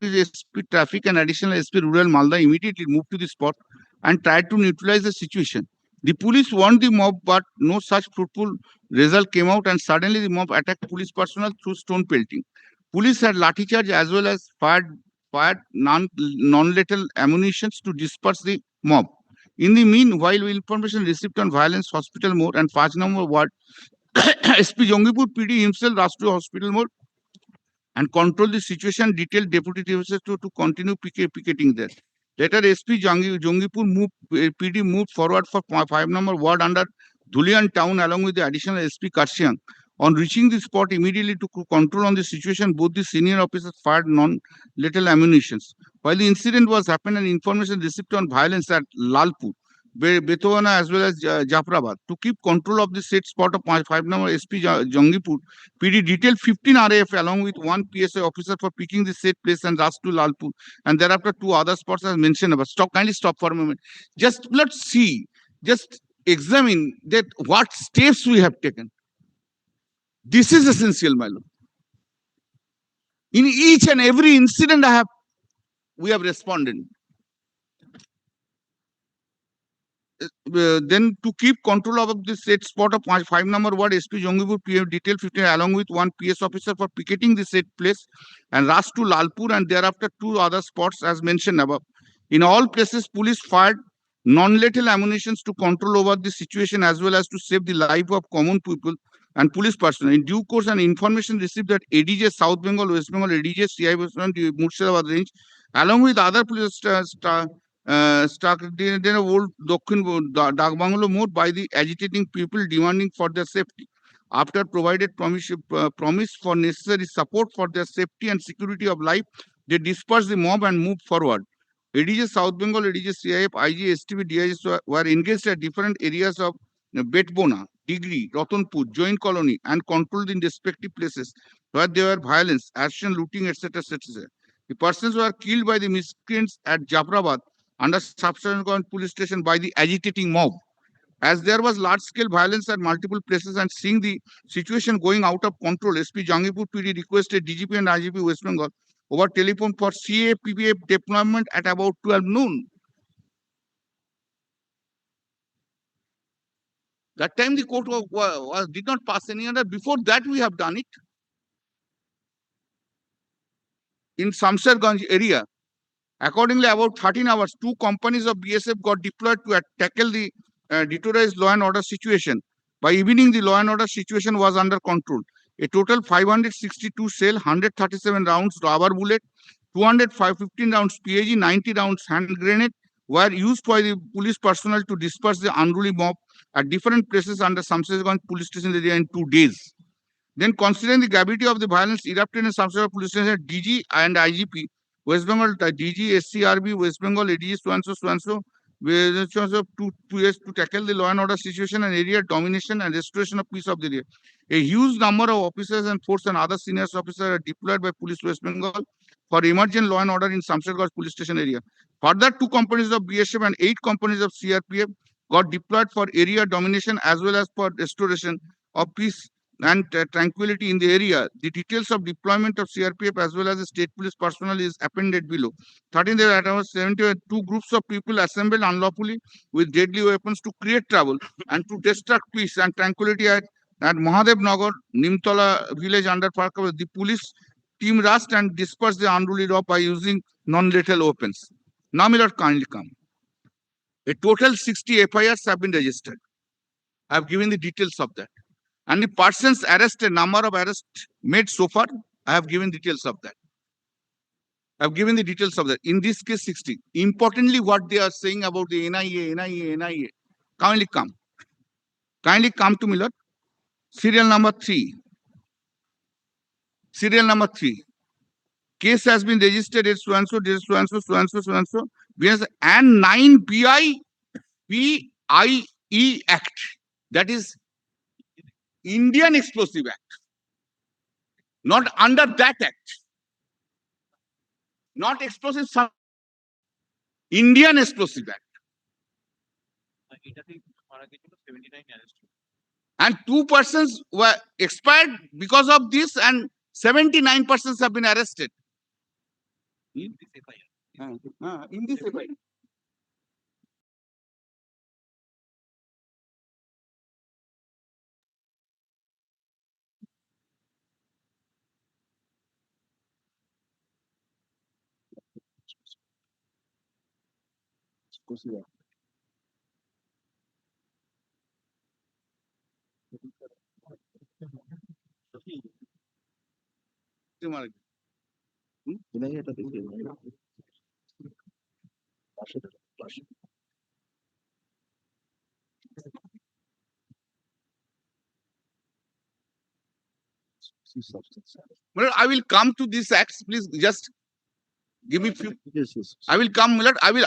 SP Traffic and additional SP Rural Malda immediately moved to the spot and tried to neutralize the situation. The police warned the mob, but no such fruitful result came out, and suddenly the mob attacked police personnel through stone pelting. Police had lathi charge as well as fired non-lethal ammunitions to disperse the mob. In the meanwhile, information received on violence hospital more and 5 number ward SP Jongipur PD himself rushed to hospital more and control the situation. Detailed deputy officers to continue picketing there. Later, SP Jongipur PD moved forward for 5 number ward under Dhulian town along with the additional SP Karshiang. On reaching the spot immediately to control on the situation, both the senior officers fired non-lethal ammunitions. While the incident was happened and information received on violence at Lalpur, Betwana as well as Japrabad. To keep control of the said spot of 5 number SP Jongipur, PD detailed 15 RAF along with 1 PSI officer for picking the said place and rushed to Lalpur. And thereafter 2 other spots as mentioned above. Kindly stop for a moment. Just let's see, just examine that what steps we have taken. This is essential, my lord. In each and every incident we have responded. Then to keep control of the said spot of 5 number ward, SP Jongipur PM detail 15 along with 1 PS officer for picketing the said place and rushed to Lalpur and thereafter 2 other spots as mentioned above. In all places, police fired non-lethal ammunitions to control over the situation as well as to save the life of common people and police personnel. In due course, and information received that ADJ South Bengal, West Bengal, ADJ CI Murshidabad range, along with other police stuck in an old Dokhin Dagbangalo mode by the agitating people demanding for their safety. After provided promise for necessary support for their safety and security of life, they dispersed the mob and moved forward. ADJ South Bengal, ADJ CIF, IG, STB, DIG were engaged at different areas of Betbona, Digri, Ratanpur, Joint Colony, and controlled in respective places where there were violence, action, looting, etc., etc. The persons were killed by the miscreants at Japrabad under subsequent police station by the agitating mob. As there was large-scale violence at multiple places and seeing the situation going out of control, SP Jangipur PD requested DGP and IGP West Bengal over telephone for CAPPF deployment at about 12 noon. That time the court did not pass any order. Before that, we have done it. In Samsarganj area, accordingly, about 13 hours, 2 companies of BSF got deployed to tackle the deteriorated law and order situation. By evening, the law and order situation was under control. A total 562 shell, 137 rounds rubber bullet, 215 rounds PAG, 90 rounds hand grenade were used by the police personnel to disperse the unruly mob at different places under Samsarganj police station area in 2 days. Then, considering the gravity of the violence erupted in Samsarganj police station, DG and IGP West Bengal, DG, SCRB, West Bengal, ADG, so-and-so, to tackle the law and order situation and area domination and restoration of peace of the area. A huge number of officers and force and other senior officers are deployed by Police West Bengal for emergent law and order in Samsarganj police station area. Further, 2 companies of BSF and 8 companies of CRPF got deployed for area domination as well as for restoration of peace and tranquility in the area. The details of deployment of CRPF as well as the state police personnel is appended below. 13 there at our 72 groups of people assembled unlawfully with deadly weapons to create trouble and to destruct peace and tranquility at Mahadev Nagar, Nimtala village under Parkaway. The police team rushed and dispersed the unruly mob by using non-lethal weapons. Now, my lord, kindly come. A total 60 FIRs have been registered. I have given the details of that. And the persons arrested, number of arrests made so far, I have given details of that. I have given the details of that. In this case, 60. Importantly, what they are saying about the NIA. Kindly come. Kindly come to me, Lord. Serial number 3. Serial number 3. Case has been registered at so-and-so, so-and-so, and 9 BIE Act. That is Indian Explosive Act. Not under that act. Not explosive, Indian Explosive Act. And 2 persons were expired because of this and 79 persons have been arrested. In this FIR. In this FIR. Well, I will come to this acts. Please just give me few. Yes, yes. I will come, Milord. I will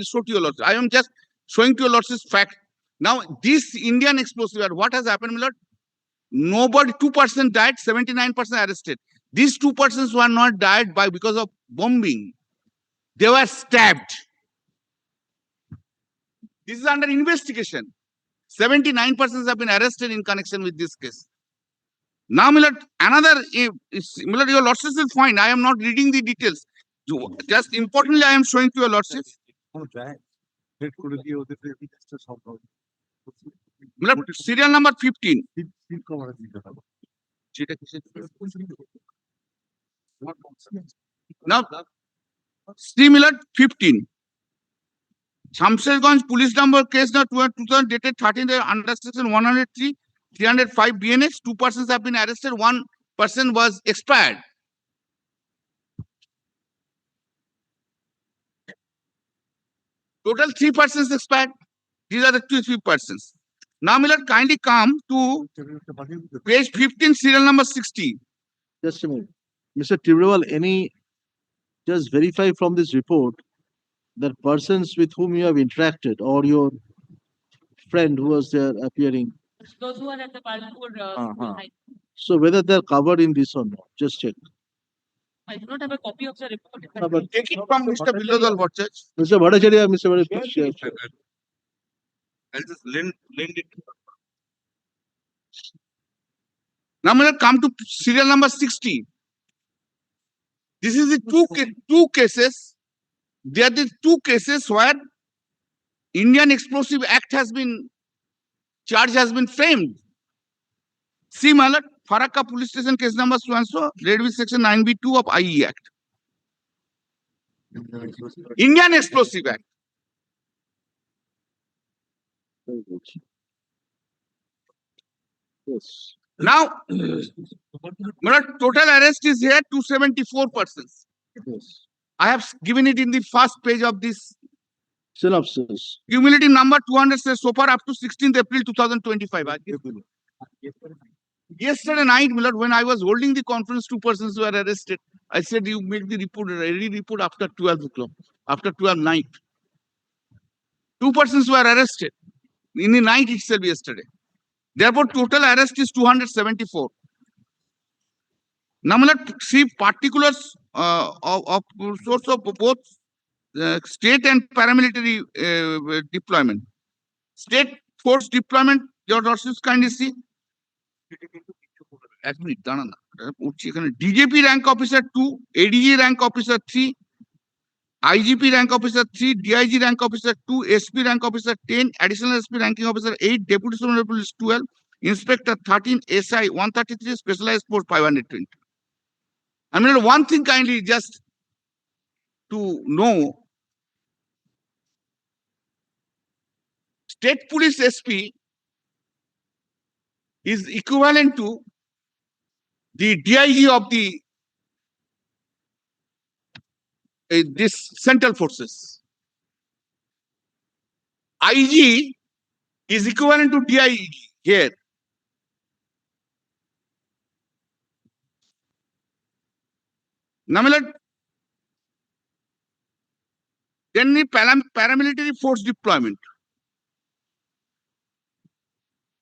show to your lords. I am just showing to your lords this fact. Now, this Indian explosive, what has happened, Milord? Nobody, 2% died, 79% arrested. These 2% were not died by because of bombing. They were stabbed. This is under investigation. 79% have been arrested in connection with this case. Now, Milord, another, Milord, your lordships will find. I am not reading the details. Just importantly, I am showing to your lordships. Milord, serial number 15. Now, see, Milord, 15. Shamsherganj police number case number 2000 dated 13 under section 103, 305 BNX. 2 persons have been arrested. 1 person was expired. Total 3 persons expired. These are the 3 persons. Now, Milord, kindly come to page 15, serial number 60. Just a minute. Mr. TIBREWAL, just verify from this report that persons with whom you have interacted or your friend who was there appearing. Those who are at the Balpur Uh-huh. So whether they're covered in this or not, just check. I do not have a copy of the report. But Take it from Mr. Billodal Bhattacharya. Mr. Bhattacharya, Mr. Bhattacharya, share. I'll just lend it. Now, I'm going to come to serial number 60. This is the two cases. There are the 2 cases where Indian Explosive Act charge has been framed. See, my lord, Farakka police station case number so read with section 9B2 of IE Act. Indian Explosive Act. Yes. Now, my lord, total arrest is here 274 persons. Yes. I have given it in the first page of this. Synopsis. Cumulative number 200 says so far up to 16th April 2025. Yesterday night, Milord, when I was holding the conference, 2 persons were arrested. I said, you make the report, ready report after 12 o'clock, after 12 night. 2 persons were arrested in the night itself yesterday. Therefore, total arrest is 274. Now, Milord, see particulars of source of both state and paramilitary deployment. State force deployment, your lordships kindly see. DJP rank officer 2, ADG rank officer 3, IGP rank officer 3, DIG rank officer 2, SP rank officer 10, additional SP ranking officer 8, deputy superintendent police 12, inspector 13, SI 133, specialized force 520. I mean, one thing kindly just to know, state police SP is equivalent to the DIG of the this central forces. IG is equivalent to DIG here. Now, then the paramilitary force deployment.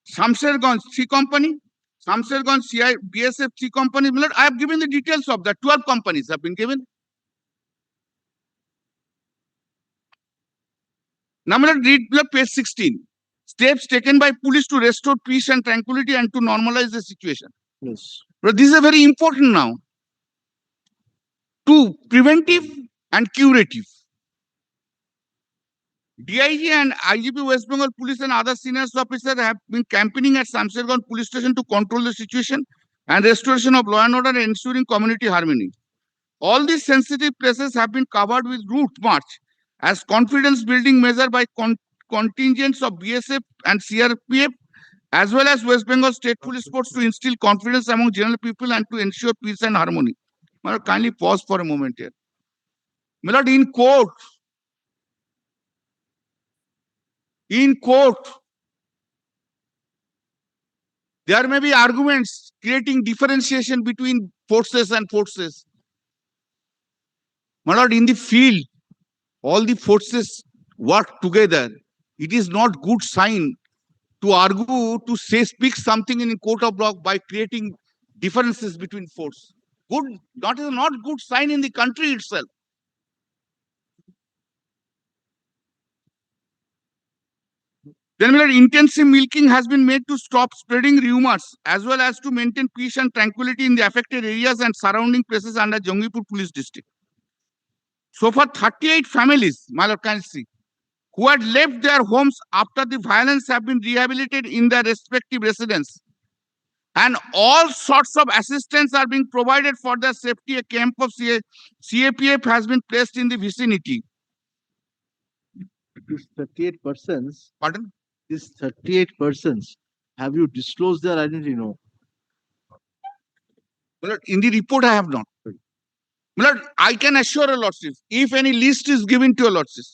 Shamsherganj 3 company, Shamsherganj CI BSF 3 company. I have given the details of that. 12 companies have been given. Now, read page 16. Steps taken by police to restore peace and tranquility and to normalize the situation. Yes. But this is very important now. to preventive and curative. DIG and IGP West Bengal Police and other senior officers have been campaigning at Samsherganj Police Station to control the situation and restoration of law and order and ensuring community harmony. All these sensitive places have been covered with route march as confidence building measure by contingents of BSF and CRPF as well as West Bengal State Police Force to instill confidence among general people and to ensure peace and harmony. My lord, kindly pause for a moment here. My lord, in court, there may be arguments creating differentiation between forces and forces. My lord, in the field, all the forces work together. It is not good sign to argue, to say, speak something in a court of law by creating differences between force. That is not good sign in the country itself. Then intensive milking has been made to stop spreading rumors as well as to maintain peace and tranquility in the affected areas and surrounding places under Jangipur Police District. So far, 38 families, my lord, can see, who had left their homes after the violence have been rehabilitated in their respective residence. And all sorts of assistance are being provided for their safety. A camp of CAPF has been placed in the vicinity. These 38 persons, Pardon? these 38 persons, have you disclosed their identity? No. Well, in the report, I have not. Well, I can assure a lordship, if any list is given to a lordship,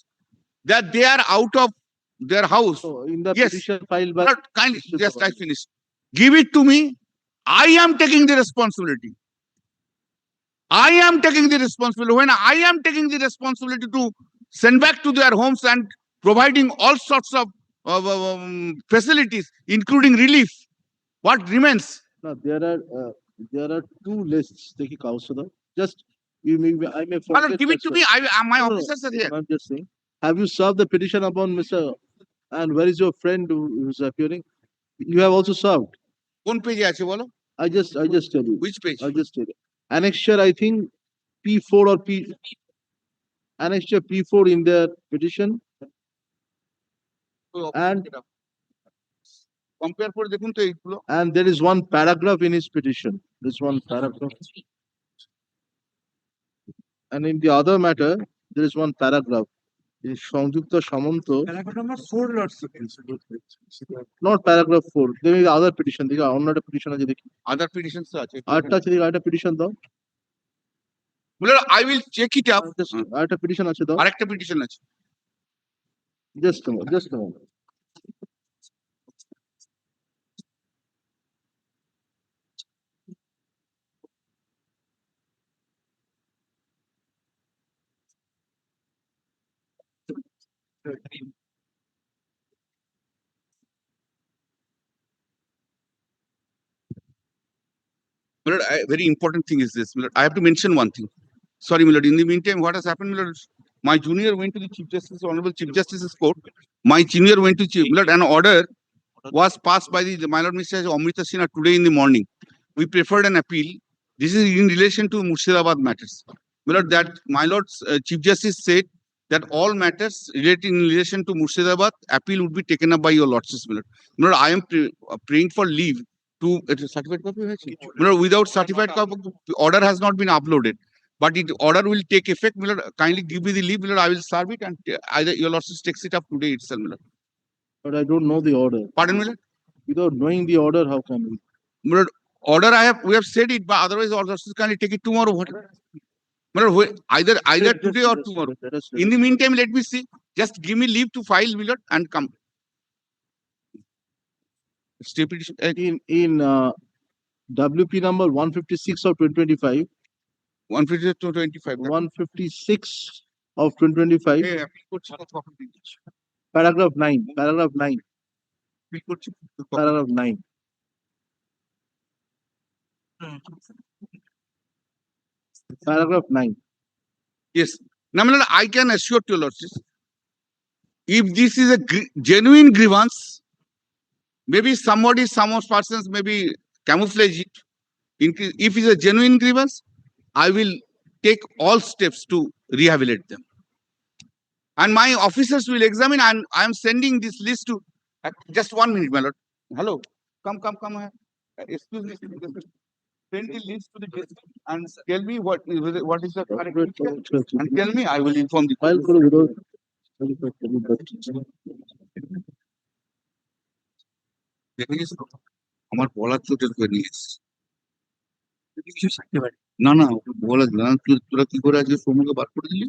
that they are out of their house. So in the Yes. petition filed by Well, kindly, just I finished. Give it to me. I am taking the responsibility. I am taking the responsibility. When I am taking the responsibility to send back to their homes and providing all sorts of facilities, including relief, what remains? No, there are two lists. Take it also. Just I may Well, forget. give it to that, me. My No, no, officers are here. I'm just saying. Have you served the petition upon Mr. And where is your friend who is appearing? You have also served. কোন পেজে আছে বলো? I just tell you. Which page? I just tell you. Annexure, I think P4 or Annexure P4 in their petition. And compare করে দেখুন তো এইগুলো। and there is one paragraph in his petition. There's one paragraph. And in the other matter, there is one paragraph. In SANJUKTA SAMANTA, Paragraph number 4 lords. not paragraph 4. There is other petition. There are another petition. Other petitions তো আছে। Atta petition though. বলে I will check it up. Atta petition আছে though. আরেকটা petition আছে। Just a moment. Milord, very important thing is this. Milord, I have to mention one thing. Sorry, Milord. In the meantime, what has happened, Milord? My junior went to the Chief Justice, Honorable Chief Justice's court. My junior went to Chief. Milord, an order was passed by the my Lord Mr. Amrita Sinha today in the morning. We preferred an appeal. This is in relation to Murshidabad matters. Milord, that my Lord Chief Justice said that all matters related in relation to Murshidabad appeal would be taken up by your lordships, Milord. Milord, I am praying for leave to certified copy. Milord, without certified copy, order has not been uploaded. But it order will take effect. Milord, kindly give me the leave. Milord, I will serve it and either your lordships takes it up today itself, Milord. But I don't know the order. Pardon, Milord? Without knowing the order, how can we? Milord, order we have said it, but otherwise all lordships kindly take it tomorrow. What? Milord, either today or tomorrow. In the meantime, let me see. Just give me leave to file, Milord, and come. Stay petition. In WP number 156 of 2025, 150 to 25. 156 of 2025, Hey, paragraph 9, paragraph 9, paragraph 9. Paragraph 9. Yes. Now, Milord, I can assure to your lordships, if this is a genuine grievance, maybe some persons maybe camouflage it. If it's a genuine grievance, I will take all steps to rehabilitate them. And my officers will examine, and I am sending this list to, just 1 minute, my lord. Hello, come. Excuse me. Send the list to the district and tell me what is the correct picture, and tell me, I will inform the File police. for without. দেখে গেছো তো? আমার বলার চোটের করে নিয়ে এসেছে। না ওকে বলে দিলাম, তোরা কি করে আজকে সৌম্যকে বার করে দিলি?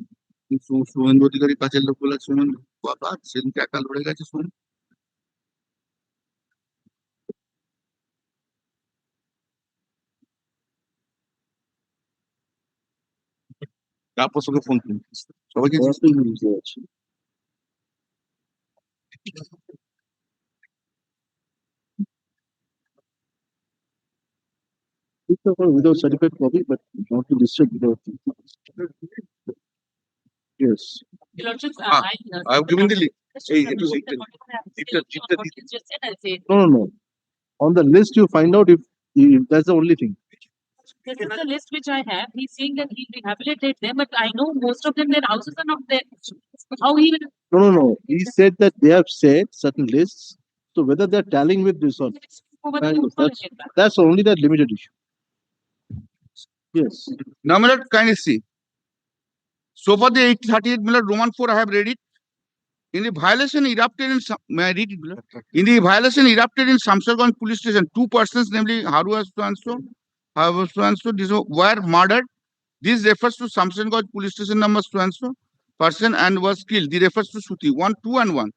শুভেন্দু অধিকারী কাছের লোক বলে শুভেন্দু বাবা সেদিনকে একা লড়ে গেছে শুভেন্দু। তারপর সঙ্গে ফোন করুন সবাইকে। Without certificate copy, but not to disturb without. Yes. Your Lordships, I have given the list. Hey, No. On the list, you find out if that's the only thing. This is the list which I have. He's saying that he rehabilitated them, but I know most of them, their houses are not there. How he will? No. He said that they have said certain lists. So whether they're tallying with this or that's only that limited issue. Yes. Now, my lord, kindly see. So for the 838, my lord, Roman 4, I have read it. In the violation erupted in, may I read it, my lord? In the violation erupted in Shamsherganj police station, 2 persons, namely Harua so these were murdered. This refers to Shamsherganj police station number so person and was killed. This refers to Suti 1, 2, and 1.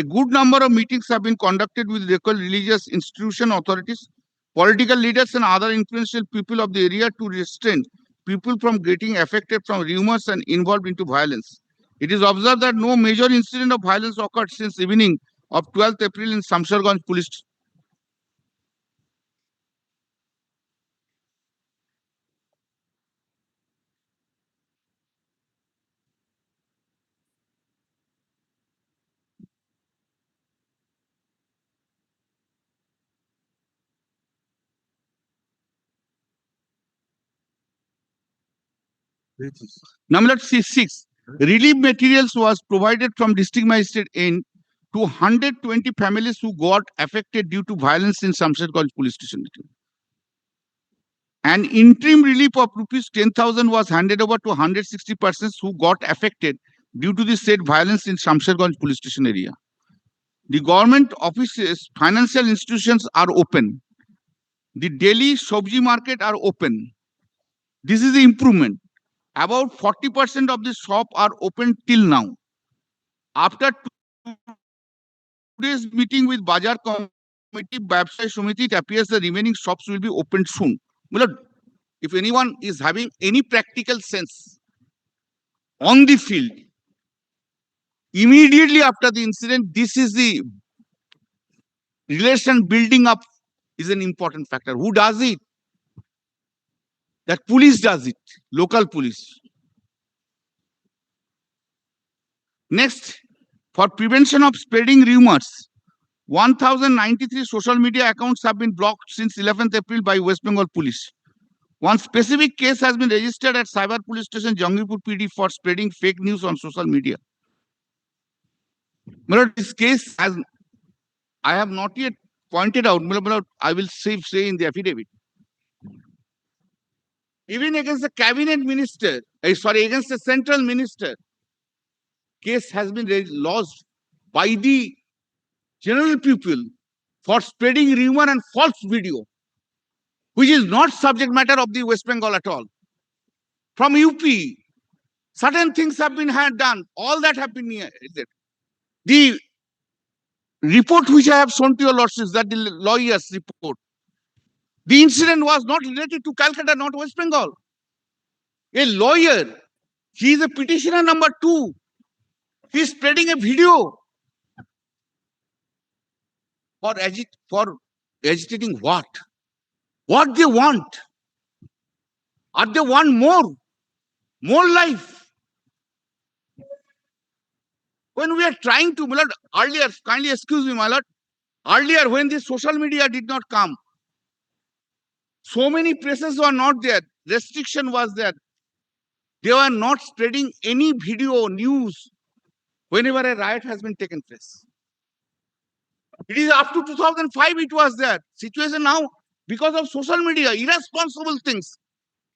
A good number of meetings have been conducted with local religious institution authorities, political leaders, and other influential people of the area to restrain people from getting affected from rumors and involved into violence. It is observed that no major incident of violence occurred since evening of 12th April in Shamsherganj police. Number 6. Relief materials was provided from district magistrate end to 120 families who got affected due to violence in Shamsherganj police station. An interim relief of rupees 10,000 was handed over to 160 persons who got affected due to the said violence in Shamsherganj police station area. The government offices, financial institutions are open. The daily Sobji market are open. This is the improvement. About 40% of the shop are open till now. After today's meeting with Bajar Committee, Babsai Samiti, it appears the remaining shops will be opened soon. If anyone is having any practical sense on the field, immediately after the incident, this is the relation building up is an important factor. Who does it? That police does it, local police. Next, for prevention of spreading rumors, 1,093 social media accounts have been blocked since 11th April by West Bengal Police. One specific case has been registered at Cyber Police Station, Jangipur PD for spreading fake news on social media. This case, as I have not yet pointed out, I will say in the affidavit. Even against the cabinet minister, against the central minister, case has been lodged by the general people for spreading rumor and false video, which is not subject matter of the West Bengal at all. From UP, certain things have been done. All that have been the report which I have shown to your lordships, that the lawyer's report. The incident was not related to Calcutta, not West Bengal. A lawyer, he is a petitioner number 2. He is spreading a video for agitating what? What they want? Are they want more life? When we are trying to, my lord, earlier, kindly excuse me, my lord, earlier when the social media did not come, so many places were not there. Restriction was there. They were not spreading any video, news, whenever a riot has been taken place. It is up to 2005 it was there. Situation now, because of social media, irresponsible things.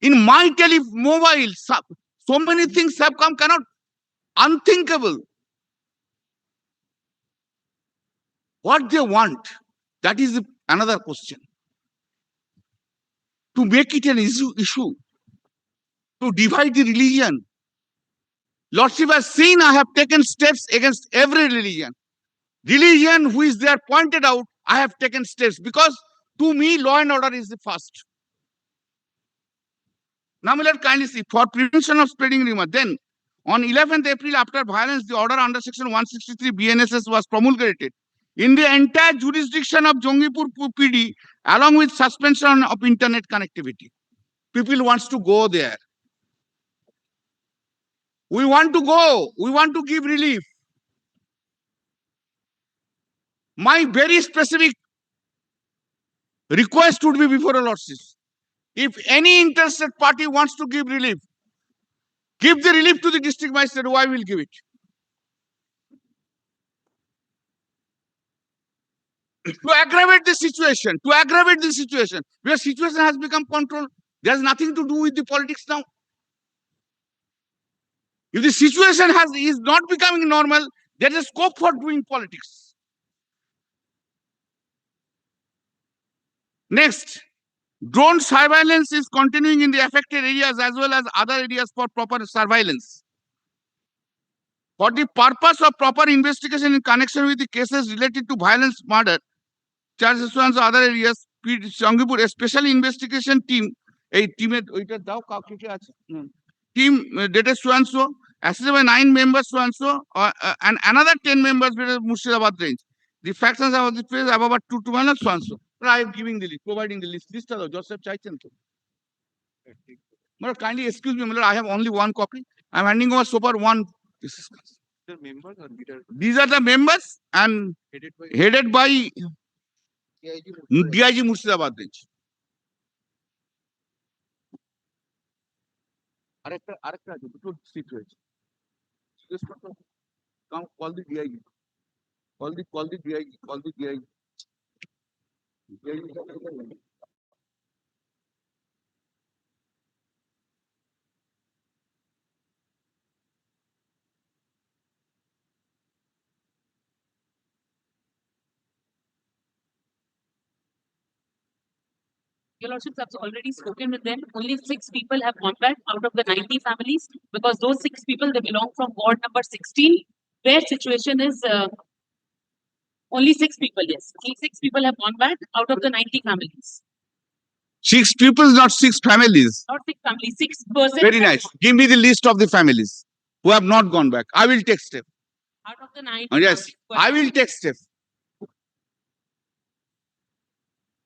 In my mobile, so many things have come, cannot, unthinkable. What they want, that is another question. To make it an issue, to divide the religion. Lordship has seen I have taken steps against every religion. Religion who is there pointed out, I have taken steps because to me, law and order is the first. Now, let kindly see, for prevention of spreading rumor, then on 11th April, after violence, the order under section 163 BNSS was promulgated in the entire jurisdiction of Jongipur PD, along with suspension of internet connectivity. People wants to go there. We want to go. We want to give relief. My very specific request would be before a lordship. If any interested party wants to give relief, give the relief to the district magistrate, who I will give it. To aggravate the situation, where situation has become controlled, there's nothing to do with the politics now. If the situation is not becoming normal, there is scope for doing politics. Next, drone surveillance is continuing in the affected areas as well as other areas for proper surveillance. For the purpose of proper investigation in connection with the cases related to violence, murder, charges and other areas, Jongipur, a special investigation team, a team dated so, assisted by 9 members and another 10 members with Murshidabad range. The factions of the place have about 2 to 1 so. I am giving the list, providing the list. List of Joseph Chaithan. Kindly excuse me, I have only one copy. I am handing over so far one. These are the members and headed by DIG Murshidabad range. Come call the DIG. Call the DIG. Your Lordships have already spoken with them. Only 6 people have gone back out of the 90 families because those 6 people, they belong from ward number 16, where situation is only 6 people, yes. Only 6 people have gone back out of the 90 families. 6 people, not 6 families. Not 6 families, 6%. Very nice. Give me the list of the families who have not gone back. I will take step. Out of the 90. Yes, I will take step.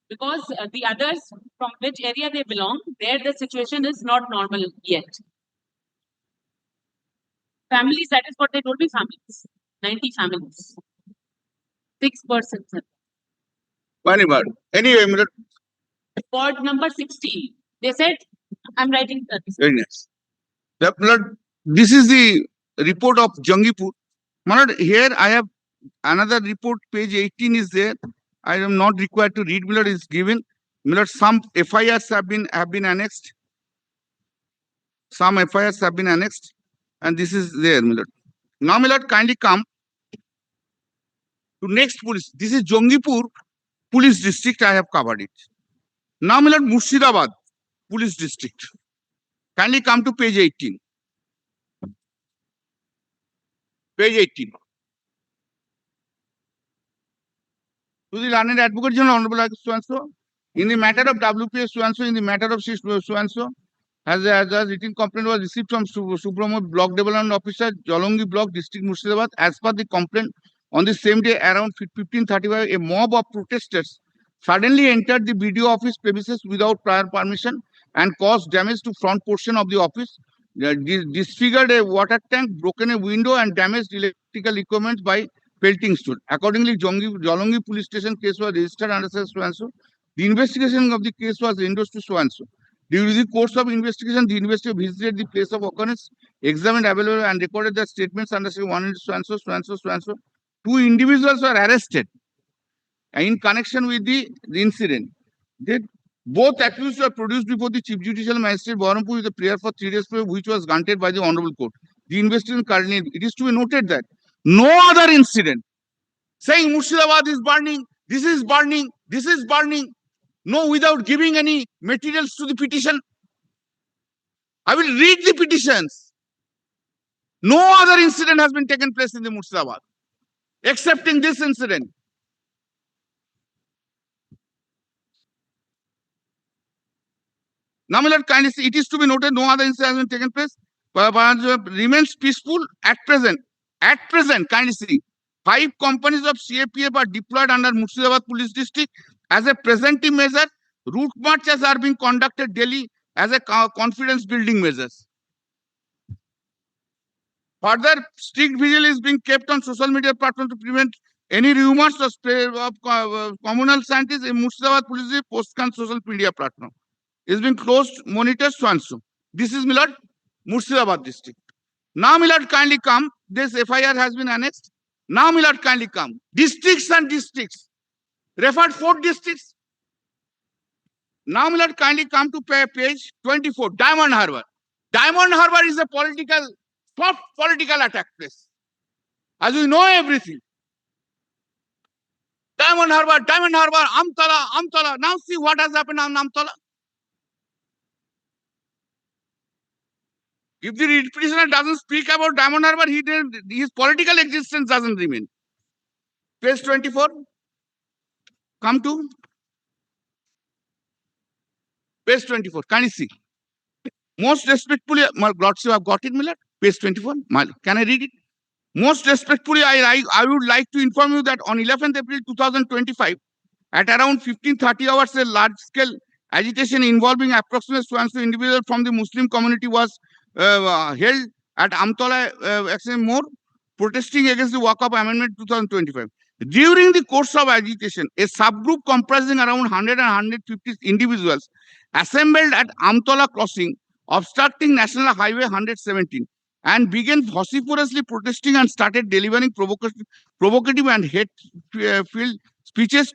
Because the others from which area they belong, there the situation is not normal yet. Families, that is what they told me, families. 90 families. 6%. Anyway, Ward number 16. They said, I'm writing 30. very nice. This is the report of Jongipur. Here I have another report, page 18 is there. I am not required to read, Millard is given. Millard, some FIRs have been annexed. Some FIRs have been annexed. And this is there, Millard. Now, Millard, kindly come to next police. This is Jongipur police district. I have covered it. Now, Millard, Murshidabad police district. Kindly come to page 18. Page 18. To the learned advocate general, Honorable so-and-so, in the matter of WPS so-and-so, in the matter of so-and-so, as a written complaint was received from Subrahma Block Development Officer, Jalongi Block, District Murshidabad. As per the complaint, on the same day around 15:35, a mob of protesters suddenly entered the BDO office premises without prior permission and caused damage to front portion of the office, disfigured a water tank, broken a window and damaged electrical equipment by pelting stool. Accordingly, Jalongi police station case was registered under so-and-so. The investigation of the case was endorsed to so-and-so. During the course of investigation, the investigator visited the place of occurrence, examined available and recorded the statements under section 1 so and so, so and so, so and so. 2 individuals were arrested in connection with the incident. They both accused were produced before the Chief Judicial Magistrate Berhampur with a prayer for 3 days, which was granted by the Honorable Court. The investigation currently, it is to be noted that no other incident saying Murshidabad is burning, this is burning, this is burning, no, without giving any materials to the petition. I will read the petitions. No other incident has been taken place in the Murshidabad, excepting this incident. Now, my lord, kindly see, it is to be noted, no other incident has been taken place. Remains peaceful at present. At present, kindly see, 5 companies of CAPF are deployed under Murshidabad Police District as a preventive measure. Route marches are being conducted daily as a confidence building measures. Further, strict vigil is being kept on social media platforms to prevent any rumors or spread of communal scientists in Murshidabad Police post social media platform. Is being closed, monitors, so and so. This is Milord, Murshidabad district. Now, Milord, kindly come. This FIR has been annexed. Now, Milord, kindly come. Districts and districts. Referred 4 districts. Now, Milord, kindly come to page 24. Diamond Harbour. Diamond Harbour is a political, soft political attack place. As we know everything. Diamond Harbour, Amtala, Amtala. Now see what has happened on Amtala. If the petitioner doesn't speak about Diamond Harbour, his political existence doesn't remain. Page 24. Come to page 24. Can you see? Most respectfully, my lordship, I've got it, Milord. Page 24. Can I read it? Most respectfully, I would like to inform you that on 11th April 2025, at around 15:30 hours, a large-scale agitation involving approximately so and so individuals from the Muslim community was held at Amtala more, protesting against the Waqf Amendment 2025. During the course of agitation, a subgroup comprising around 100 and 150 individuals assembled at Amtala crossing, obstructing National Highway 117, and began vociferously protesting and started delivering provocative and hate-filled speeches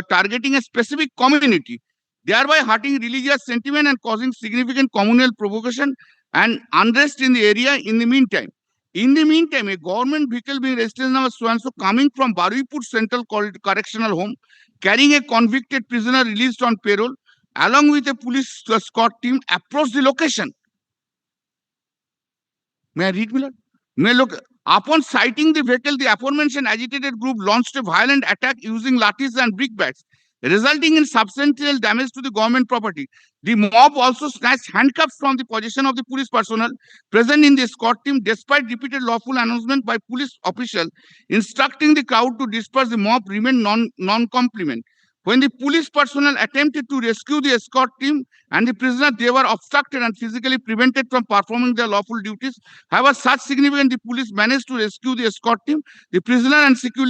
targeting a specific community, thereby hurting religious sentiment and causing significant communal provocation and unrest in the area. In the meantime, a government vehicle being registered number so and so coming from Barwipur Central Correctional Home, carrying a convicted prisoner released on parole, along with a police escort team, approached the location. May I read, Milord? Upon sighting the vehicle, the aforementioned agitated group launched a violent attack using lathis and brickbats, resulting in substantial damage to the government property. The mob also snatched handcuffs from the possession of the police personnel present in the escort team, despite repeated lawful announcement by police officials instructing the crowd to disperse. The mob remained non-compliant. When the police personnel attempted to rescue the escort team and the prisoner, they were obstructed and physically prevented from performing their lawful duties. However, such significant, the police managed to rescue the escort team, the prisoner, and secure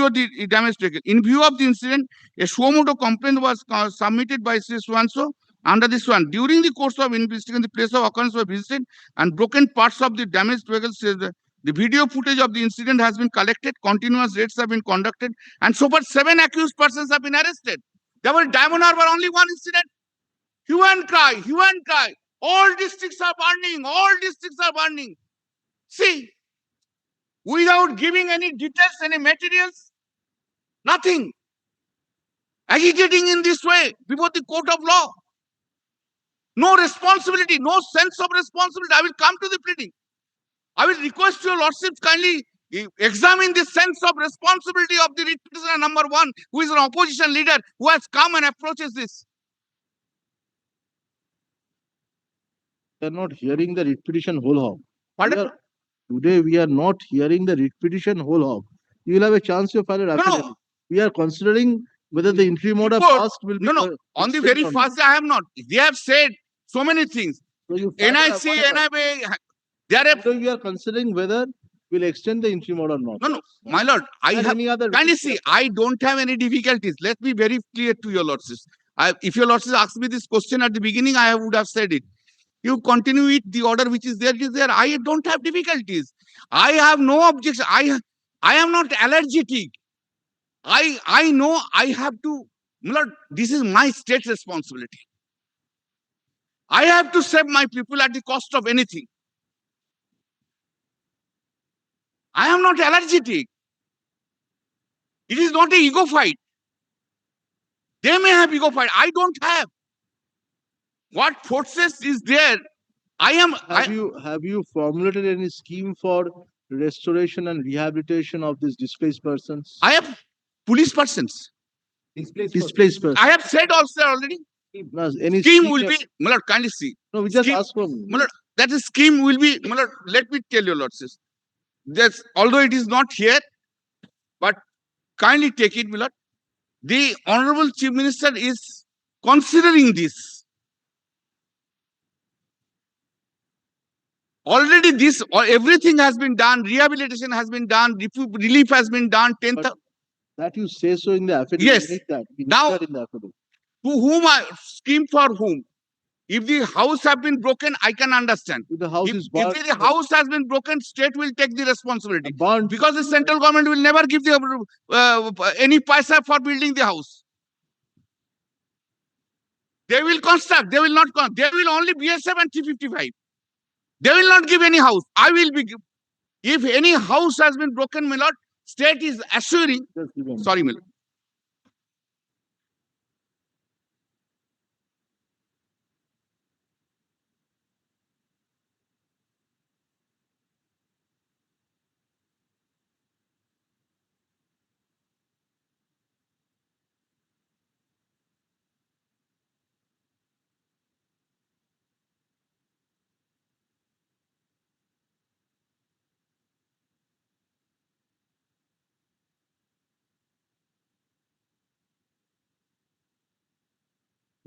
the damaged vehicle. In view of the incident, a suo motu complaint was submitted by Sri Swanso under this one. During the course of investigation, the place of occurrence was visited and broken parts of the damaged vehicles. The video footage of the incident has been collected, continuous raids have been conducted, and so far 7 accused persons have been arrested. There was Diamond Harbour, only one incident. Hue and cry, hue and cry. All districts are burning, all districts are burning. See, without giving any details, any materials, nothing. Agitating in this way before the court of law. No responsibility, no sense of responsibility. I will come to the pleading. I will request your lordships kindly examine the sense of responsibility of the writ petitioner number 1, who is an opposition leader, who has come and approaches this. We are not hearing the writ petition whole hog. Pardon? Today we are not hearing the writ petition whole hog. You will have a chance to file a affidavit. No. We are considering whether the interim order Report. passed will be. No. On the very first day, I have not. They have said so many things. So you NIC, NIB, they are. So you are considering whether we'll extend the interim order or not. No, my lord, I And have. any other Kindly see, I don't have any difficulties. Let me be very clear to your lordships. If your lordship asked me this question at the beginning, I would have said it. You continue it, the order which is there is there. I don't have difficulties. I have no objection. I am not allergic. I know I have to, Lord, this is my state responsibility. I have to save my people at the cost of anything. I am not allergic. It is not an ego fight. They may have ego fight. I don't have. What forces is there? Have you formulated any scheme for restoration and rehabilitation of these displaced persons? I have police persons. Displaced persons. I have said also already. No, any Scheme will be, my lord, kindly see. No, we just scheme- ask for. My lord, that is scheme will be, my lord, let me tell you, lordship. That's, although it is not here, but kindly take it, my lord. The Honorable Chief Minister is considering this. Already this, everything has been done, rehabilitation has been done, relief has been done, 10th. But that you say so in the affidavit. Yes. We need that. We need Now- that in the affidavit. To whom scheme for whom? If the house have been broken, I can understand. If the house If, is burnt, if the house has been broken, state will take the responsibility. burnt, Because the central government will never give the any paisa for building the house. They will construct, they will not, they will only BSF and 355. They will not give any house. I will be, if any house has been broken, my lord, state is assuring, just give him. sorry, my lord.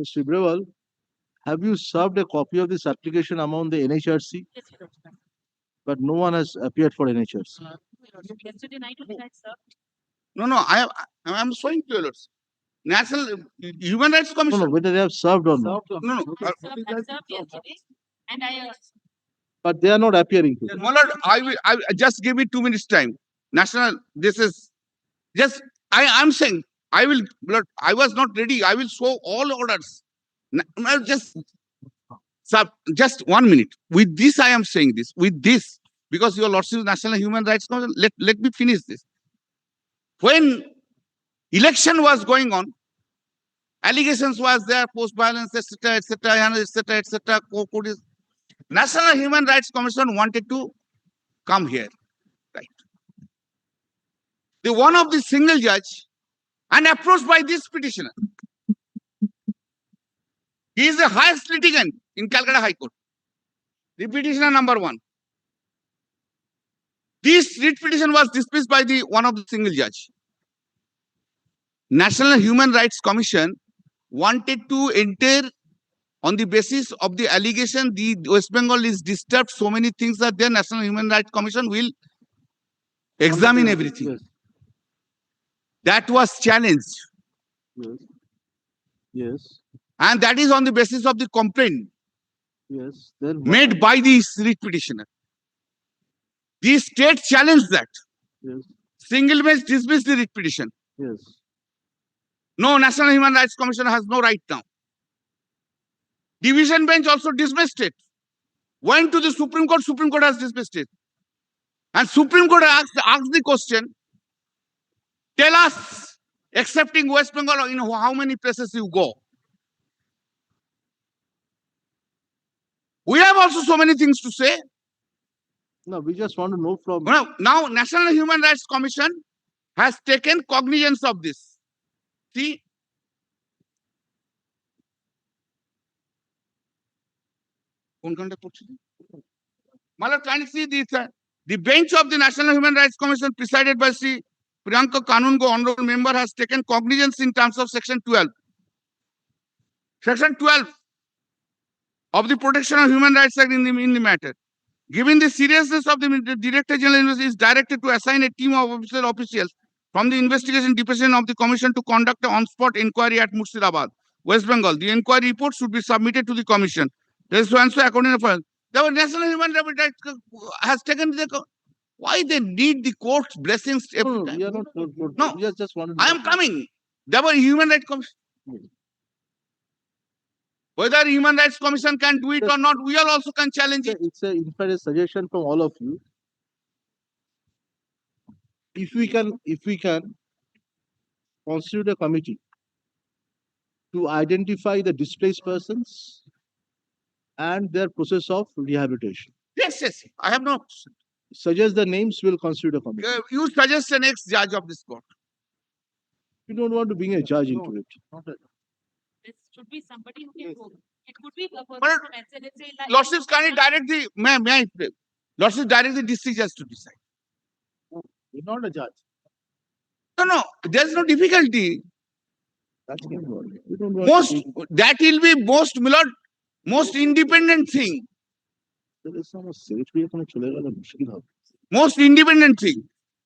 Mr. Tibrewal, have you served a copy of this application among the NHRC? Yes, Your Lordship. But no one has appeared for NHRC. Your Lordship, yesterday night only I served. No, I am showing to you, lords. National Human Rights No, Commission. no, whether they have served or not. No, I served yesterday, and I But they are not appearing. today. my lord, I just give me 2 minutes time. National, this is just, I'm saying, I will, Lord, I was not ready. I will show all orders. Just, sir, just 1 minute. With this, I am saying this. With this, because your lordship National Human Rights Commission, let me finish this. When election was going on, allegations was there, post-violence, etc., etc., etc., etc. National Human Rights Commission wanted to come here, right? The one of the single judge and approached by this petitioner. He is the highest litigant in Calcutta High Court. The petitioner number 1. This writ petition was dismissed by the one of the single judge. National Human Rights Commission wanted to enter on the basis of the allegation the West Bengal is disturbed, so many things are there. National Human Rights Commission will examine everything. Yes, That was challenged. yes, yes, And that is on the basis of the complaint yes. Then what? made by the writ petitioner. The state challenged that. Yes, Single bench dismissed the writ petition. yes. No, National Human Rights Commission has no right now. Division bench also dismissed it. Went to the Supreme Court has dismissed it. And Supreme Court asked the question, tell us, excepting West Bengal, in how many places you go. We have also so many things to say. No, we just want to know from. Now National Human Rights Commission has taken cognizance of this. See, Malad, can you see this? The bench of the National Human Rights Commission presided by Sri Priyanka Kanungo, Honorable Member, has taken cognizance in terms of Section 12. Section 12 of the Protection of Human Rights Act in the matter. Given the seriousness of the Director General is directed to assign a team of officials from the investigation division of the Commission to conduct an on-spot inquiry at Murshidabad West Bengal. The inquiry report should be submitted to the commission. There is so and so according to the National Human Rights has taken the. Why they need the court's blessings every No, time? we are not. No. We just wanted. I am coming. There were Human Rights Commission. Whether Human Rights Commission can do it or not, we all also can challenge it. It's in fact a suggestion from all of you. If we can constitute a committee to identify the displaced persons and their process of rehabilitation. Yes, yes. I have no. Suggest the names, will constitute a committee. You suggest an ex-judge of this court. We don't want to bring a judge into it. This should be somebody who can go. It could be a person But from SNSA. Like Lordships, can you direct the may I pray? Lordships, direct the district judge to decide. We're not a judge. No, there's no difficulty. That's we don't want Most to that will be most Milord, most independent thing. there is some secretary এখানে চলে গেলে মুশকিল হবে। Most independent thing.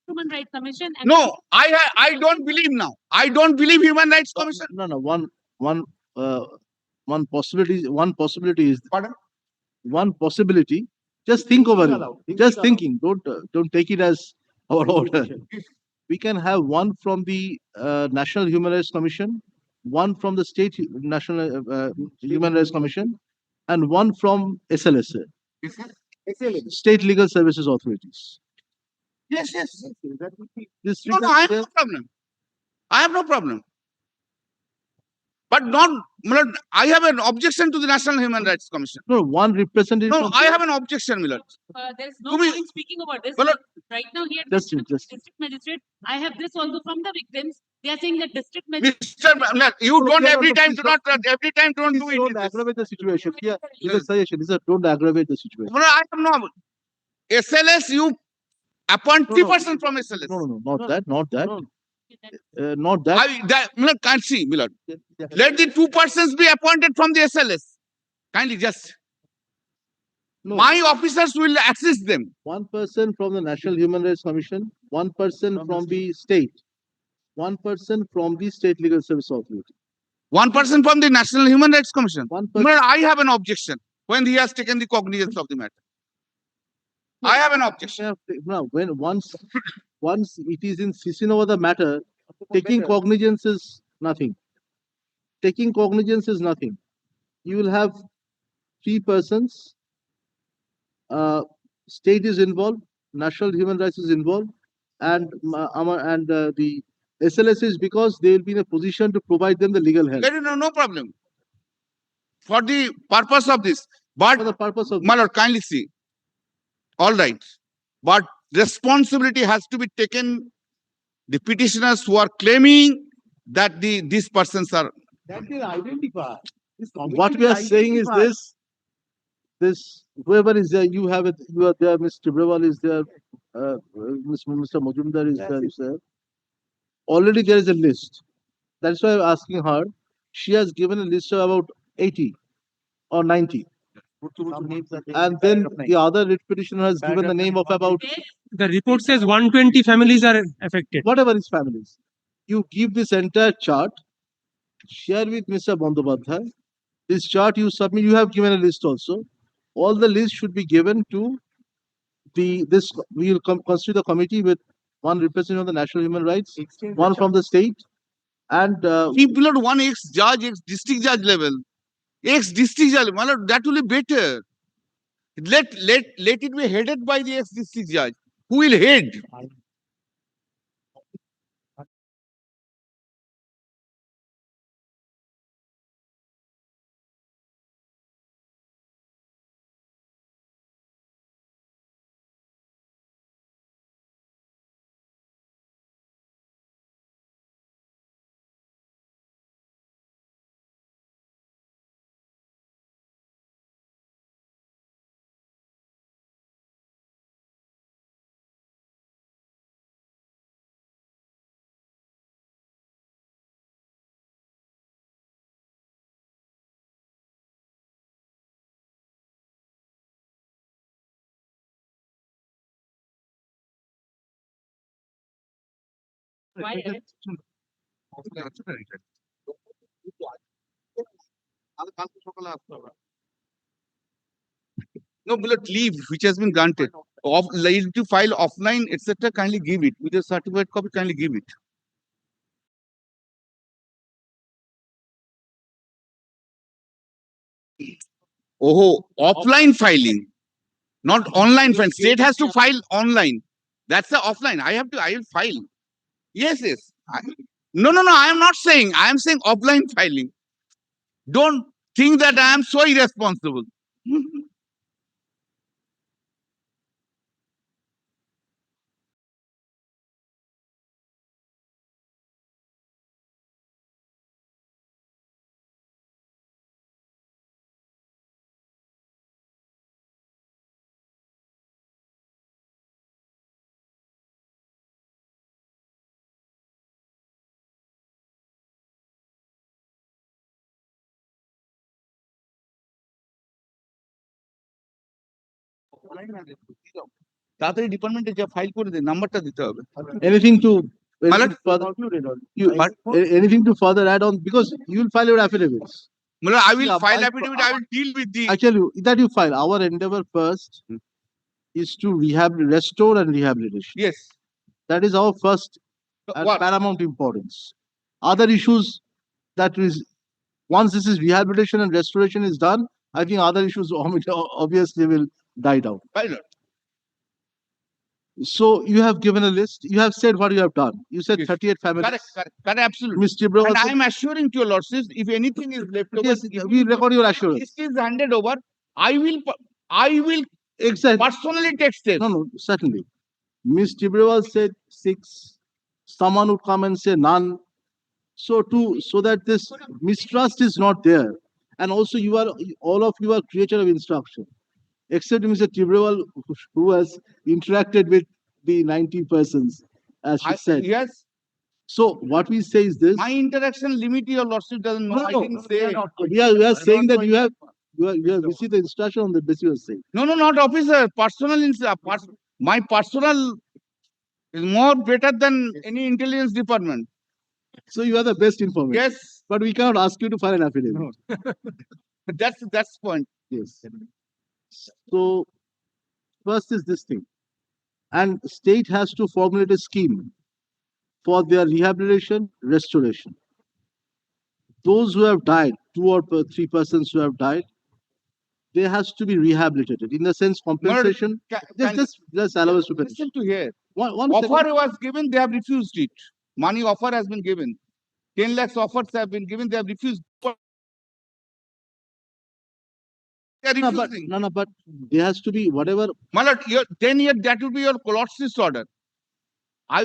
Human Rights Commission. And No, I don't believe now. I don't believe Human Rights Commission. No, one possibility is Pardon? one possibility. Just think over it. Just thinking. Don't take it as our order. We can have one from the National Human Rights Commission, one from the State National Human Rights Commission, and one from SLSA, State Legal Services Authorities. Yes, yes. This No, I have no problem. I have no problem. But not, Milord, I have an objection to the National Human Rights Commission. No, one representative. No, from I have an objection, Milord. there is no To me- point speaking about this. Well, Right now, here, Just- district magistrate. I have this also from the victims. They are saying that district magistrate. Mr. Milord, you No, don't no, every no, time please do not every time don't do Please it. don't aggravate the situation. Here, is a suggestion. Is a don't aggravate the situation. Milord, I have no SLS, you appoint No, 3% from SLS. No, not that. Not that. Milord, can't see, Milord. Let the 2 persons be appointed from the SLS. Kindly just. No. My officers will assist them. One person from the National Human Rights Commission, one person from the state, one person from the State Legal Service Authority. 1 person from the National Human Rights Commission. One person. Milord, I have an objection when he has taken the cognizance of the matter. I have an objection. Now, when once it is in ceasing over the matter, taking cognizance is nothing. Taking cognizance is nothing. You will have 3 persons. State is involved, National Human Rights is involved, and the SLS is because they will be in a position to provide them the legal help. No problem. For the purpose of this. But, For the purpose of my lord, kindly see. All right. But responsibility has to be taken. The petitioners who are claiming that these persons are. That is identified. what we are saying is this whoever is there, you have it, you are there, Mr. TIBREWAL is there, Mr. Majumdar is there. Already there is a list. That's why I'm asking her. She has given a list of about 80 or 90. And then the other writ petitioner has given the name of about The report says 120 families are affected. whatever is families. You give this entire chart, share with Mr. Bandyopadhyay. This chart you submit, you have given a list also. All the list should be given to we will constitute the committee with one representative of the National Human Rights, one from the state, and People at one ex-judge, ex-district judge level. Ex-district judge, my lord, that will be better. Let it be headed by the ex-district judge. Who will head? Why? No, below leave which has been granted. Like to file offline, etc. Kindly give it. With a certified copy, kindly give it. Oh, offline filing, not online filing. State has to file online. That's the offline. I will file. Yes, yes. No, I am not saying. I am saying offline filing. Don't think that I am so irresponsible. তাড়াতাড়ি ডিপার্টমেন্টে যা file করে দে, নাম্বারটা দিতে হবে। Anything to Malat, anything to further add on, because you will file your affidavits. Malat, I will Yeah, file my- affidavit. I will deal with the. I tell you that you file. Our endeavor first is to restore and rehabilitation. Yes. That is our first and What? paramount importance. Other issues that is, once this is rehabilitation and restoration is done, I think other issues obviously will die down. Pilot. So you have given a list. You have said what you have done. You said Yes. 38 families. Correct, absolutely. Ms. Tibrewal And I said- am assuring to your lordships, if anything is left over, Yes, we record your assurance. list is handed over, I will Exactly. personally take steps. No, certainly. Ms. Tibrewal said 6. Someone would come and say none. So that this mistrust is not there. And also all of you are creature of instruction. Except Mr. Tibrewal, who has interacted with the 90 persons, as she said. Yes, So what we say is this. my interaction limit your lordship doesn't know. I didn't say. We are saying that you have received the instruction on the basis you are saying. No, not officer. Personal, my personal is more better than any intelligence department. So you are the best information. Yes, But we cannot ask you to file an affidavit. No. that's point. Yes. So first is this thing. And state has to formulate a scheme for their rehabilitation, restoration. Those who have died, 2 or 3 persons who have died, they has to be rehabilitated. In the sense compensation. Just allow us to finish. Listen to here. One Offer second. was given, they have refused it. Money offer has been given. 10 lakhs offers have been given, they have refused. They are refusing. But there has to be whatever. My lord, then that would be your lordship's order.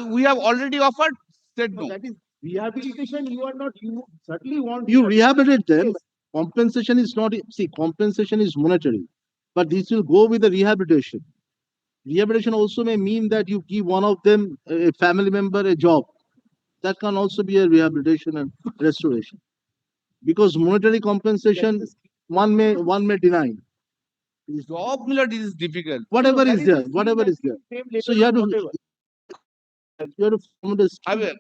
We have already offered, said no. That is rehabilitation. You are not. You certainly want. You rehabilitate them. Compensation is not. See, compensation is monetary, but this will go with the rehabilitation. Rehabilitation also may mean that you give one of them, a family member, a job. That can also be a rehabilitation and restoration. Because monetary compensation, one may deny. Job, my lord, is difficult. Whatever that is is there, the scheme whatever that is there. same labor So you have or to, whatever. you have to form the I scheme. will.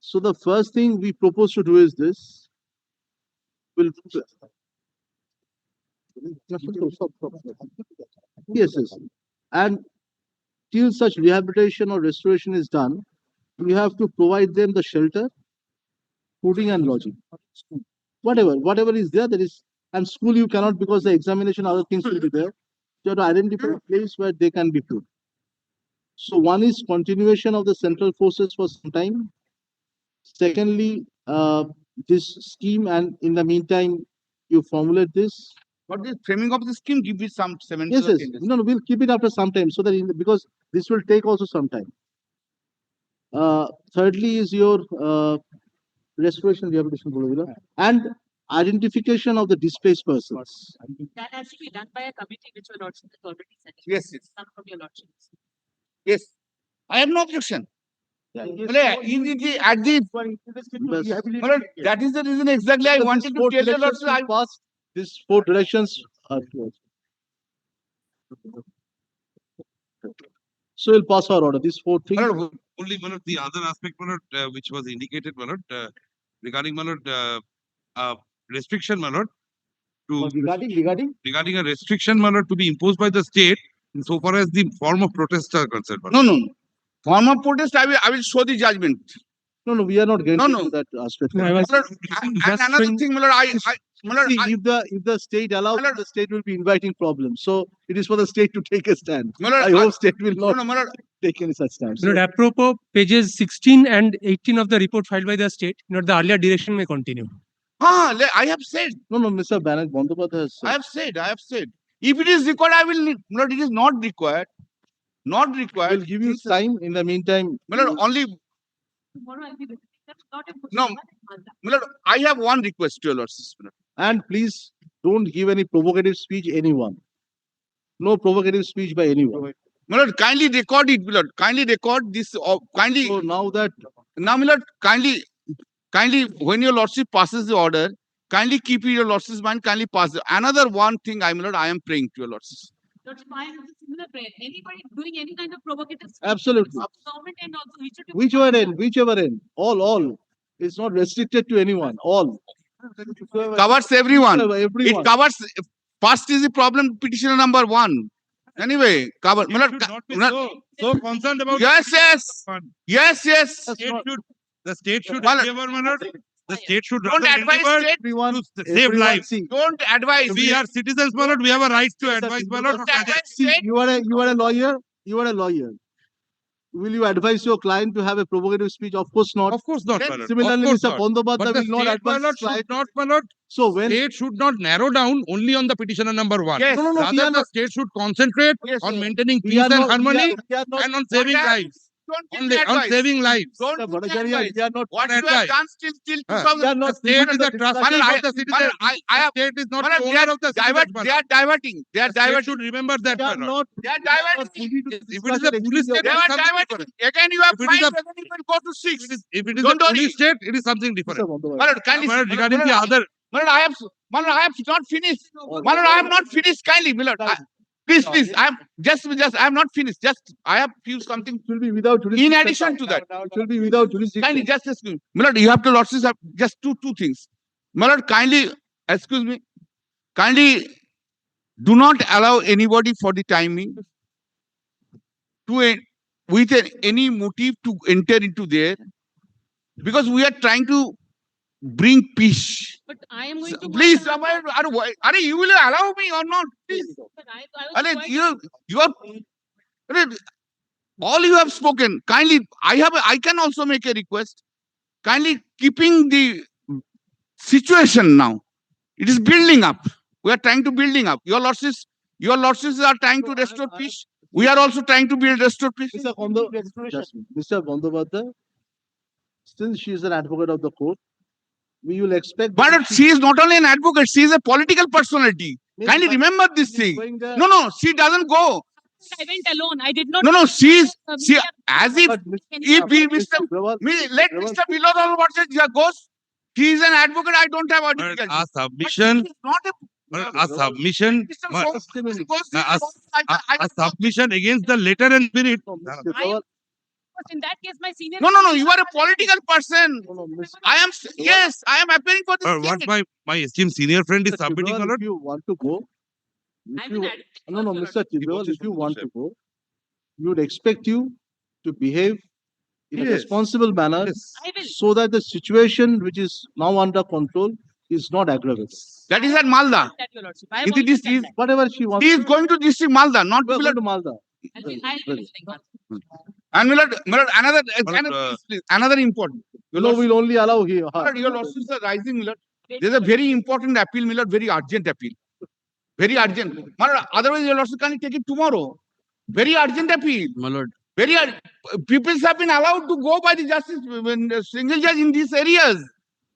So the first thing we propose to do is this. We'll yes. And till such rehabilitation or restoration is done, we have to provide them the shelter, fooding and lodging. Whatever is there, that is, and school you cannot, because the examination, other things will be there. You have to identify a place where they can be put. So one is continuation of the central forces for some time. Secondly, this scheme, and in the meantime, you formulate this. But the framing of the scheme give me some 70 Yes. No, we'll keep it after some time, so that because this will take also some time. Thirdly is your restoration rehabilitation and identification of the displaced persons. That has to be done by a committee which your lordship has already set. Yes. Some from your lordships. Yes. I have no objection. Yes, Well, so in you- the- at the- for interested to Yes. rehabilitate Well, it. that is the reason exactly I So wanted these to four tell you directions lordship. will pass. These 4 directions are closed. So we'll pass our order. These 4 things. Only one of the other aspect, which was indicated, regarding restriction, my lord, Regarding a restriction, my lord, to be imposed by the state so far as the form of protest are concerned. my lord. No. Form of protest, I will show the judgment. No, we are not getting No. into that aspect. No, I was My lord, and just another showing- thing, my lord, my lord, See, if the state allows, My lord- the state will be inviting problems. So it is for the state to take a stand. my lord, I hope state will no, not no, my lord, take any such stand. Lord, apropos pages 16 and 18 of the report filed by the state, Lord, the earlier direction may continue. I have said, No, Mr. Banerjee Bandyopadhyay has said. I have said. If it is required, I will, my lord, it is not required. Not required. We'll give you time. In the meantime, My lord, only, Tomorrow I'll be visiting them, not in No. Murshidabad, in Malda. my lord, I have one request to your lordships, my lord. and please don't give any provocative speech anyone. No provocative speech by anyone. My lord, kindly record it, my lord. Kindly record this, kindly, So now that now, my lord, kindly, when your lordship passes the order, kindly keep in your lordship's mind, kindly pass it. Another one thing, my lord, I am praying to your lordships. Lordship, I have a similar prayer. Anybody doing any kind of provocative speech, absolutely, government and also we should be whichever end, all, it's not restricted to anyone. All. Covers everyone. Everyone. It covers, first is the problem, petitioner number 1. Anyway, cover. My State lord, should not be so concerned about. Yes. The state should My lord, endeavor, my lord. The state should don't rather advise endeavor state, Everyone. to save lives. See, don't advise. We are citizens, my lord. We have a right to advise, my lord. Don't advise see, state. you are a lawyer. You are a lawyer. Will you advise your client to have a provocative speech? Of course not. Of course not, my lord. Similarly, Of course Mr. not. Bandyopadhyay But the will not state, my advise lord, his client. should not, my lord. So when State should not narrow down only on the petitioner number 1. Yes. No, we Rather, are the not. state should concentrate Yes, on sir. maintaining We peace are and not. harmony We are not. and on saving What lives. Don't give On, me on advice. saving lives. Don't Mr. give me Bhattacharya, advice. we are not. What Not you have advice. done till We are 2000. not. The state is a discussion. trustee Manal, of the citizens. I have. The state is not Manal, the owner of the citizens. They are diverting. They are The state diverting. should remember that, We my are lord. not. They are not diverting. privy to If it is discussion a police extremely state, They it is are something diverting. different. Again, you have If it is five. a- Again, you will go to 6. If it is Don't a worry. police state, it is something Mr. different. Bandyopadhyay. Manal, kindly. My lord, regarding the other, Manal, I have not finished. Manal, I have not finished. Kindly, Milord. Please. I am I am not finished. Just I have few something. It will be without In jurisdiction. addition to that, It will be without jurisdiction. kindly just excuse me. Milord, you have to lordships have just two things. Milord, kindly excuse me. Kindly do not allow anybody for the timing to with any motive to enter into there, because we are trying to bring peace. But I am going to. Please, you will allow me or not? Please. But I was Are quite- you are all you have spoken. Kindly, I can also make a request. Kindly keeping the situation now. It is building up. We are trying to building up. Your lordships are trying to restore peace. We are also trying to restore peace. Mr. Mr. Bandyopadhyay, since she is an advocate of the court, we will expect. But she is not only an advocate, she is a political personality. Kindly remember this thing. No, she doesn't go. I went alone. I did not. No, she as if But if we, Mr. Tibrewal, Let Mr. Bilodal goes. He is an advocate. I don't have a difficulty. a submission, He is not a submission, Mr. Soul goes. a submission against the letter and spirit. Mr. Tibrewal, In that case, my senior. No. You are a political person. Miss- I am appearing for this What state. my esteemed senior friend is Mr. submitting, my Tibrewal, lord. if you want to go, if I'm you, an advocate. no, Mr. Tibrewal, also if you should want do to go, we would expect you to behave in a Yes. responsible manner Yes. I will. so that the situation which is now under control is not aggravated. That is at Malda. That, your lordship. I have It always is, done that. whatever she wants. He is going to district Malda, not We are going Milord. to Malda. I'll be listening. And Milord, Milord, another important. Your No, lordship, we'll only allow here. Milord, your lordships are rising, Milord. There's a very important appeal, Milord, very urgent appeal. Very urgent. Milord, otherwise your lordship can take it tomorrow. Very urgent appeal. My lord, People have been allowed to go by the justice single judge in these areas.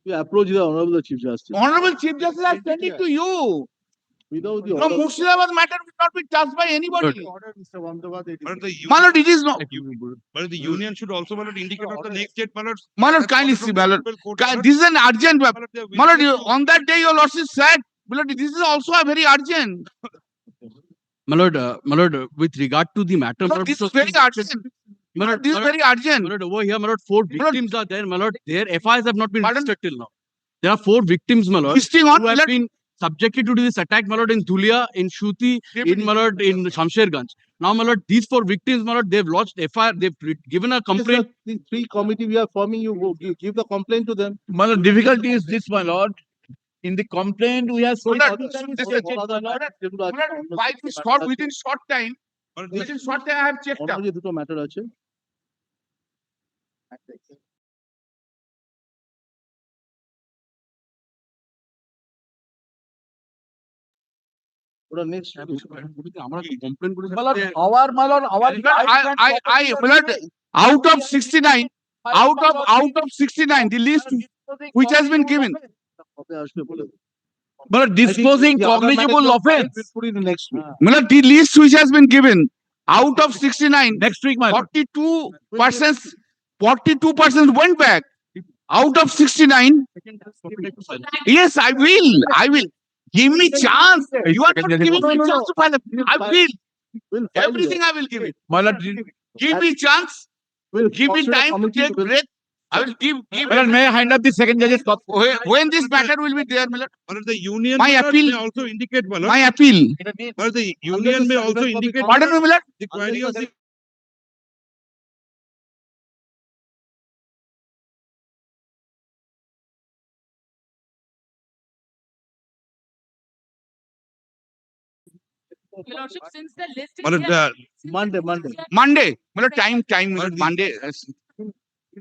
We approach the Honorable Chief Justice. Honorable Chief Justice has sent it to you. Without the No, order. Murshidabad matter will not be touched by anybody. But the Milord, it is not. but the union should also, my lord, indicate on the next state, my lord. Milord, kindly see, Milord. This is an urgent. Milord, on that day your lordship said, Milord, this is also a very urgent. my lord, with regard to the matter, my Milord, lord, this is so- very urgent. my lord, This is my lord, very urgent. my lord, over here, my lord, 4 Milord- victims are there, my lord. Their FIRs have not been Pardon? registered till now. There are 4 victims, my lord, Listing on, who have let- been subjected to this attack, my lord, in Dhulia, in Shuti, in, my lord, in Shamsherganj. Now, my lord, these 4 victims, my lord, they've lodged FIR, they've given a complaint. The 3 committee we are forming, you go give the complaint to them. My lord, difficulty is this, my lord. In the complaint, we have seen Lord, other than this this- is- why this short within short time? Within short time, I have checked up. অন্য যে দুটো matter আছে ওটা next আমরা complaint করেছি। My lord, our, my lord, our. Lord, out of 69, out of 69, the list which has been given. কবে আসবে বলে My lord, disclosing cognizable offense. put it next week. Lord, the list which has been given, out of 69, Next week, my lord. 42% went back. Out of 69, yes, I will. Give me chance. You are not giving me chance to file. I will. We'll file Everything I will give it. My lord, Give me chance. We'll Give me consider time to committee take breath. I will give. my lord, may I hand up the second judge's copy? When this matter will be there, my lord. But the union My my lord, appeal- may also indicate, my lord. My appeal. But the union may also indicate Pardon me, my lord. the query of the Your Lordship, since the list is my lord, there, Monday. Monday. My lord, time, my lord, Monday. We'll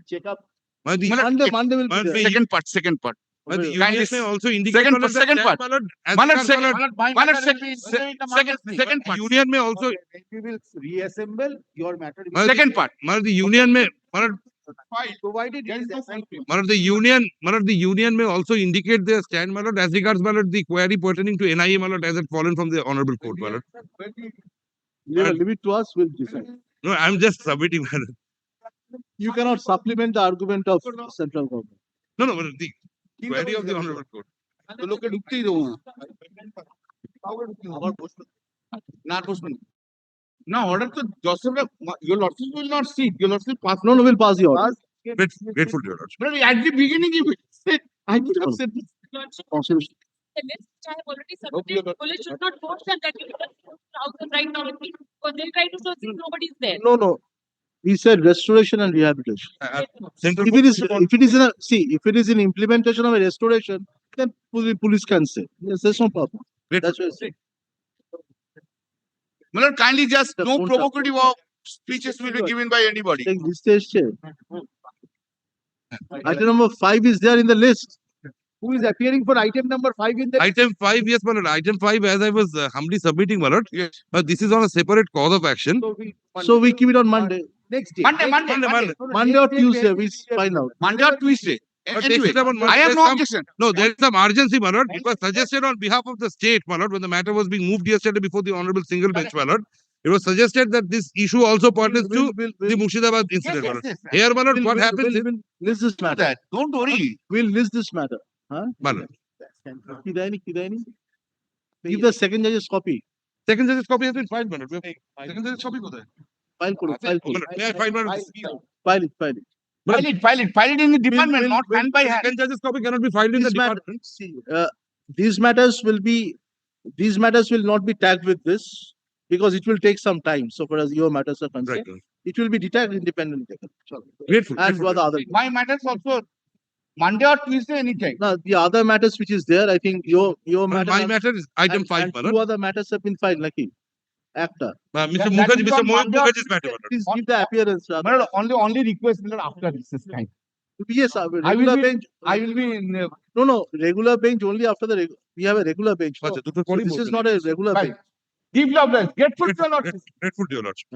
check up. my the, Monday will be Monday. there. Second part. my the Kindly union may also indicate, second my lord, part, second that, part. my lord, as My lord, regards, second, my my lord, second part. union may also, We will reassemble your matter. my lord, Second part. my lord, the union may, my lord, Provided there is no fight. my lord, the union may also indicate their stand, my lord, as regards, my lord, the query pertaining to NIA, my lord, as it fallen from the honorable court, my lord. Leave it to us, we'll decide. No, I'm just submitting, my lord. You cannot supplement the argument of central government. No, my lord, the query of the honorable court. তো লোকে ঢুকতেই দেবো না। না বসবেন না। না order তো Joseph, your lordship will not see. Your lordship pass. No, we'll pass the order. Grateful to your lordship. But at the beginning, you said, I would have said this. Your Lordship, Constitution. the list which I have already your submitted, Lord- police should not force them that you can right now with me. Because they try to show see nobody is there. No. He said restoration and rehabilitation. Central If it is in a, see, if it is in implementation of a restoration, then police can say. Yes, there's no problem. That's what I say. My lord, kindly just The no phone provocative of speeches will be given by anybody. Take this stage chair. Item number 5 is there in the list. Who is appearing for item number 5 in the? Item 5, yes, my lord. Item 5, as I was humbly submitting, my lord. Yes. But this is on a separate cause of action. So we keep it on Monday. Next day. Monday or Tuesday, we find out. Monday or Tuesday. But Anyway, take it up on Monday. I have There's no some- objection. No, there is some urgency, my lord. It was suggested on behalf of the state, my lord, when the matter was being moved yesterday before the honorable single bench, my lord. It was suggested that this issue also pertains to the Murshidabad incident, my lord. Here, my lord, what happens is, We'll list this matter. That, don't worry. We'll list this matter. my lord, কি দেয়নি? Give the second judge's copy. second judge's copy has been filed, my lord. Second judge's copy কোথায়? File করো, file My করো. lord, may I file, my lord? File it. File it in the department, not hand by hand. Second judge's copy cannot be filed in the These matter- department. see, these matters will not be tagged with this because it will take some time. So far as your matters are Right. concerned, it will be tagged independently. Grateful. And grateful. for the other, My matters also Monday or Tuesday, anytime. now the other matters which is there, I think your My matter matter is item 5, my and lord. 2 other matters have been filed, like actor. Mr. that Mukherjee, is Mr. on Mohit Monday or Mukherjee's matter, my lord. Please give the appearance. My lord, only request, my lord, after recess time. Yes, I will regular be- bench. I will be in, No, regular bench only after the, we have a regular bench. No? আচ্ছা, দুটোর So পরেই this বলবেন। is not a regular Right. bench. give your best. Grateful to your lordship. Grateful to your lordship.